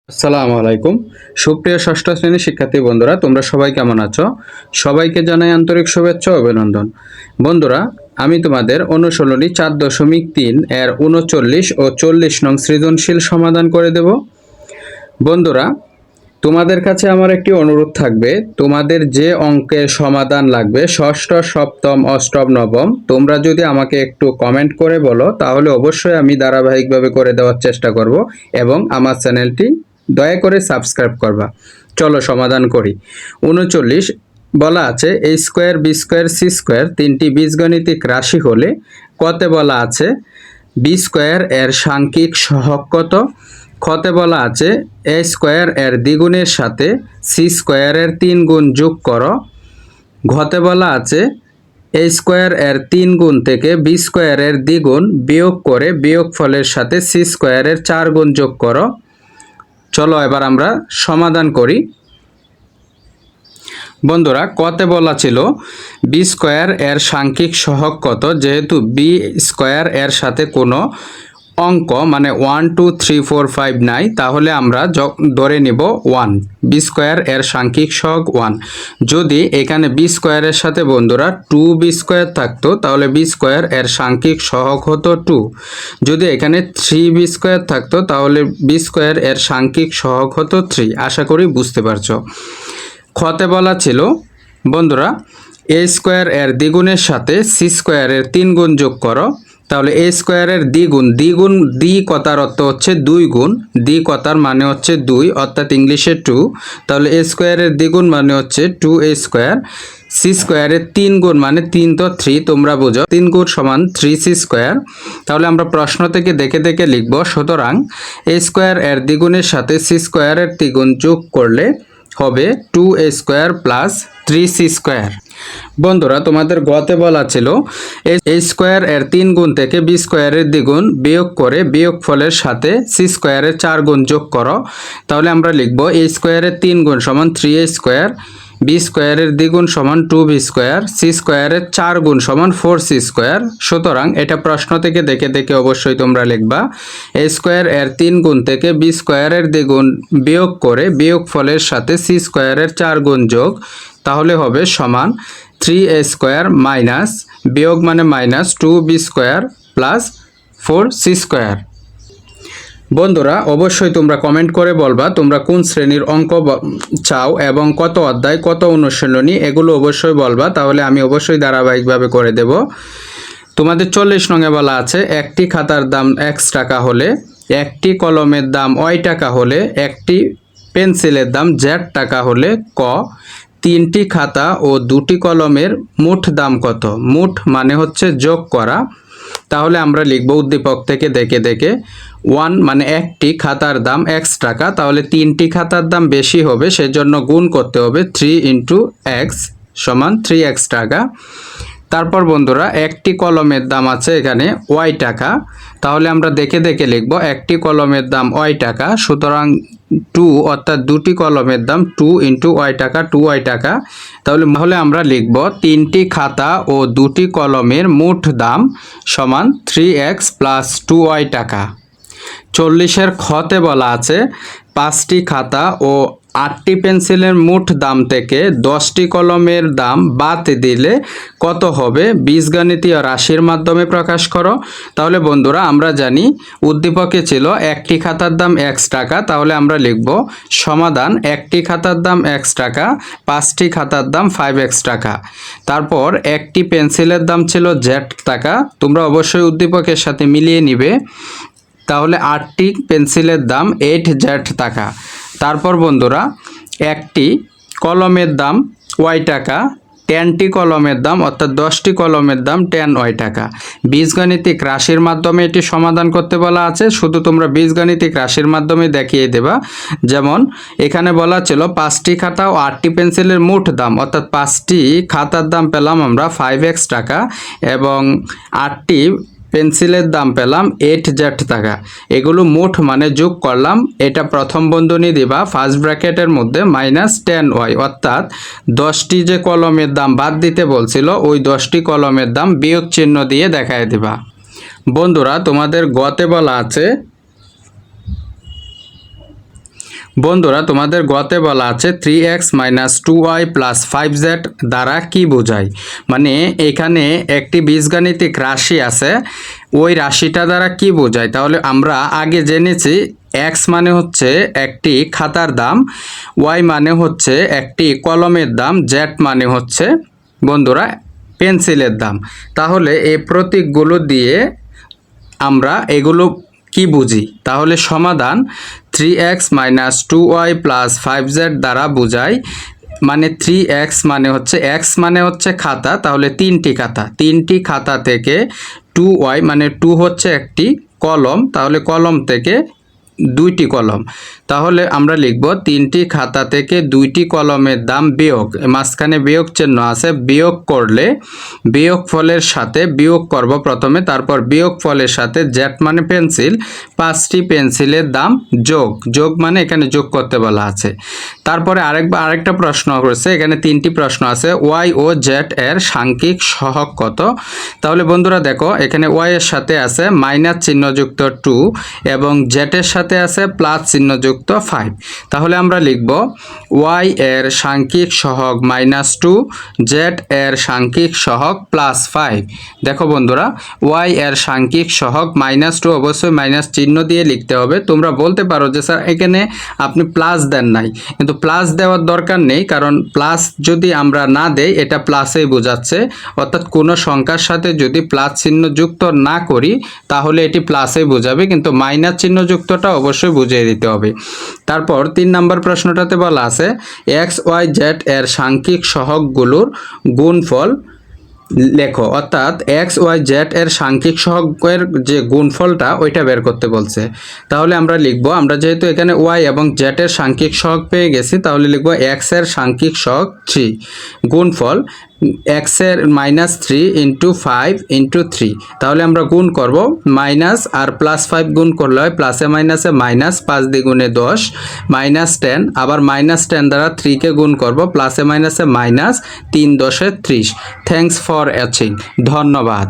আসসালামু আলাইকুম। সুপ্রিয় ষষ্ঠ শ্রেণীর শিক্ষার্থী বন্ধুরা, তোমরা সবাই কেমন আছো? সবাইকে জানাই আন্তরিক শুভেচ্ছা ও অভিনন্দন। বন্ধুরা, আমি তোমাদের অনুশীলনী 4.3 এর 39 ও 40 নং সৃজনশীল সমাধান করে দেব। বন্ধুরা, তোমাদের কাছে আমার একটি অনুরোধ থাকবে, তোমাদের যে অঙ্কের সমাধান লাগবে ষষ্ঠ, সপ্তম, অষ্টম, নবম, তোমরা যদি আমাকে একটু কমেন্ট করে বলো তাহলে অবশ্যই আমি ধারাবাহিকভাবে করে দেওয়ার চেষ্টা করব এবং আমার চ্যানেলটি দয়া করে সাবস্ক্রাইব করবা। চলো সমাধান করি। 39 বলা আছে a square b square c square তিনটি বীজগণিতিক রাশি হলে কতে বলা আছে b স্কোয়ার এর সাংখ্যিক সহগ কত, খতে বলা আছে a স্কোয়ার এর দ্বিগুণের সাথে c স্কোয়ারের 3 গুণ যোগ করো, ঘতে বলা আছে a স্কোয়ার এর 3 গুণ থেকে b স্কোয়ারের দ্বিগুণ বিয়োগ করে বিয়োগফলের সাথে c স্কোয়ারের 4 গুণ যোগ করো। চলো এবার আমরা সমাধান করি। বন্ধুরা, কতে বলা ছিল বি স্কোয়ার এর সাংখ্যিক সহগ কত, যেহেতু বি স্কোয়ার এর সাথে কোনো অঙ্ক মানে 1 2 3 4 5 নাই, তাহলে আমরা ধরে নিব 1। বি স্কোয়ার এর সাংখ্যিক সহগ 1। যদি এখানে বি স্কোয়ারের সাথে বন্ধুরা 2 বি স্কোয়ার থাকতো তাহলে বি স্কোয়ার এর সাংখ্যিক সহগ হতো 2। যদি এখানে 3 বি স্কোয়ার থাকতো তাহলে বি স্কোয়ার এর সাংখ্যিক সহগ হতো 3। আশা করি বুঝতে পারছো। খতে বলা ছিল বন্ধুরা এ স্কোয়ার এর দ্বিগুণের সাথে সি স্কোয়ারের 3 গুণ যোগ করো, তাহলে এ স্কোয়ারের দ্বিগুণ, দ্বি কথার অর্থ হচ্ছে 2 গুণ, দ্বি কথার মানে হচ্ছে 2 অর্থাৎ ইংলিশে 2, তাহলে এ স্কোয়ারের দ্বিগুণ মানে হচ্ছে 2a স্কোয়ার, সি স্কোয়ারের 3 গুণ মানে 3 তো 3, তোমরা বোঝো 3 গুণ সমান 3c স্কোয়ার। তাহলে আমরা প্রশ্ন থেকে দেখে দেখে লিখব। সুতরাং এ স্কোয়ার এর দ্বিগুণের সাথে সি স্কোয়ারের দ্বিগুণ যোগ করলে হবে 2a square plus 3c square. বন্ধুরা, তোমাদের গতে বলা ছিল এ স্কোয়ার এর 3 গুণ থেকে বি স্কোয়ারের দ্বিগুণ বিয়োগ করে বিয়োগফলের সাথে সি স্কোয়ারের 4 গুণ যোগ করো। তাহলে আমরা লিখব এ স্কোয়ারের 3 গুণ সমান 3a স্কোয়ার, বি স্কোয়ারের দ্বিগুণ সমান 2b স্কোয়ার, সি স্কোয়ারের 4 গুণ সমান 4c স্কোয়ার। সুতরাং এটা প্রশ্ন থেকে দেখে দেখে অবশ্যই তোমরা লিখবা। এ স্কোয়ার এর 3 গুণ থেকে বি স্কোয়ারের দ্বিগুণ বিয়োগ করে বিয়োগফলের সাথে সি স্কোয়ারের 4 গুণ যোগ, তাহলে হবে সমান 3a স্কোয়ার মাইনাস, বিয়োগ মানে minus 2b square plus 4c square. বন্ধুরা, অবশ্যই তোমরা কমেন্ট করে বলবা তোমরা কোন শ্রেণীর অঙ্ক চাও এবং কত অধ্যায় কত অনুশীলনী, এগুলো অবশ্যই বলবা, তাহলে আমি অবশ্যই ধারাবাহিকভাবে করে দেব। তোমাদের 40 নঙে বলা আছে একটি খাতার দাম x টাকা হলে, একটি কলমের দাম y টাকা হলে, একটি পেন্সিলের দাম z টাকা হলে ক তিনটি খাতা ও দুটি কলমের মোট দাম কত। মোট মানে হচ্ছে যোগ করা। তাহলে আমরা লিখব উদ্দীপক থেকে দেখে দেখে 1 মানে একটি খাতার দাম x টাকা, তাহলে তিনটি খাতার দাম বেশি হবে, সেজন্য গুণ করতে হবে 3 ইন্টু x সমান 3x টাকা। তারপর বন্ধুরা একটি কলমের দাম আছে এখানে y টাকা, তাহলে আমরা দেখে দেখে লিখব একটি কলমের দাম y টাকা, সুতরাং 2 অর্থাৎ দুটি কলমের দাম 2 ইন্টু y টাকা, 2y টাকা। তাহলে আমরা লিখব তিনটি খাতা ও দুটি কলমের মোট দাম সমান 3x প্লাস 2y টাকা। 40-এর খতে বলা আছে 5টি খাতা ও 8টি পেন্সিলের মোট দাম থেকে 10টি কলমের দাম বাদ দিলে কত হবে, বীজগণিতীয় রাশির মাধ্যমে প্রকাশ করো। তাহলে বন্ধুরা আমরা জানি উদ্দীপকে ছিল একটি খাতার দাম x টাকা, তাহলে আমরা লিখব সমাধান একটি খাতার দাম x টাকা, 5টি খাতার দাম 5x টাকা। তারপর একটি পেন্সিলের দাম ছিল z টাকা, তোমরা অবশ্যই উদ্দীপকের সাথে মিলিয়ে নিবে। তাহলে 8টি পেন্সিলের দাম 8z টাকা। তারপর বন্ধুরা একটি কলমের দাম y টাকা, 10টি কলমের দাম অর্থাৎ 10টি কলমের দাম 10y টাকা। বীজগণিতিক রাশির মাধ্যমে এটি সমাধান করতে বলা আছে, শুধু তোমরা বীজগণিতিক রাশির মাধ্যমে দেখিয়ে দেবা। যেমন এখানে বলা ছিল 5টি খাতা ও 8টি পেন্সিলের মোট দাম, অর্থাৎ 5টি খাতার দাম পেলাম আমরা 5x টাকা এবং 8টি পেন্সিলের দাম পেলাম 8z টাকা। এগুলো মোট মানে যোগ করলাম, এটা প্রথম বন্ধনী দিবা ফার্স্ট ব্র্যাকেটের মধ্যে মাইনাস 10y, অর্থাৎ 10টি যে কলমের দাম বাদ দিতে বলছিল ওই 10টি কলমের দাম বিয়োগ চিহ্ন দিয়ে দেখায় দিবা। বন্ধুরা, তোমাদের গতে বলা আছে বন্ধুরা তোমাদের গতে বলা আছে 3x - 2y + 5z দ্বারা কি বোঝায়, মানে এখানে একটি বীজগাণিতিক রাশি আছে, ওই রাশিটা দ্বারা কি বোঝায়। তাহলে আমরা আগে জেনেছি x মানে হচ্ছে একটি খাতার দাম, y মানে হচ্ছে একটি কলমের দাম, z মানে হচ্ছে বন্ধুরা পেন্সিলের দাম। তাহলে এই প্রতীকগুলো দিয়ে আমরা এগুলো কি বুঝি, তাহলে সমাধান 3x - 2y + 5z দ্বারা বোঝায়, মানে 3x মানে হচ্ছে x মানে হচ্ছে খাতা, তাহলে তিনটি খাতা থেকে 2y মানে 2 হচ্ছে একটি কলম, তাহলে কলম থেকে দুইটি কলম, তাহলে আমরা লিখব তিনটি খাতা থেকে দুইটি কলমের দাম বিয়োগ, মাঝখানে বিয়োগ চিহ্ন আছে, বিয়োগ করলে বিয়োগ ফলের সাথে বিয়োগ করব প্রথমে, তারপর বিয়োগ ফলের সাথে জেড মানে পেন্সিল, 5টি পেন্সিলের দাম যোগ মানে এখানে যোগ করতে বলা আছে। তারপরে আরেকটা প্রশ্ন করেছে, এখানে 3টি প্রশ্ন আছে, ওয়াই ও জেড এর সাংখ্যিক সহগ কত। তাহলে বন্ধুরা দেখো এখানে ওয়াই এর সাথে আছে মাইনাস চিহ্নযুক্ত 2 এবং জেড এর সাথে আছে প্লাস চিহ্নযুক্ত 5, তাহলে আমরা লিখব y এর সাংখ্যিক সহগ -2, z এর সাংখ্যিক সহগ +5। দেখো বন্ধুরা y এর সাংখ্যিক সহগ -2 অবশ্যই মাইনাস চিহ্ন দিয়ে লিখতে হবে। তোমরা বলতে পারো যে স্যার এখানে আপনি প্লাস দেন নাই, কিন্তু প্লাস দেওয়ার দরকার নেই, কারণ প্লাস যদি আমরা না দেই এটা প্লাসেই বোঝাচ্ছে, অর্থাৎ কোনো সংখ্যার সাথে যদি প্লাস চিহ্ন যুক্ত না করি তাহলে এটি প্লাসেই বোঝাবে, কিন্তু মাইনাস চিহ্ন যুক্তটা অবশ্যই বুঝিয়ে দিতে হবে। তারপর 3 নম্বর প্রশ্নটাতে বলা আছে এক্স ওয়াই জেড এর সাংখ্যিক সহগগুলোর গুণফল লেখো, অর্থাৎ এক্স ওয়াই জেড এর সাংখ্যিক সহগের যে গুণফলটা ওইটা বের করতে বলছে। তাহলে আমরা লিখব, আমরা যেহেতু এখানে ওয়াই এবং জেড এর সাংখ্যিক সহগ পেয়ে গেছি, তাহলে লিখব এক্স এর সাংখ্যিক সহগ 3 গুণফল এক্স এর -3 × 5 × 3, তাহলে আমরা গুণ করব মাইনাস আর +5 গুণ করলে হয় প্লাসে মাইনাসে মাইনাস, 5 দ্বিগুণে 10 -10, আবার -10 দ্বারা 3 কে গুণ করব প্লাসে মাইনাসে মাইনাস, 3 × 10 = 30। থ্যাঙ্কস ফর ওয়াচিং, ধন্যবাদ।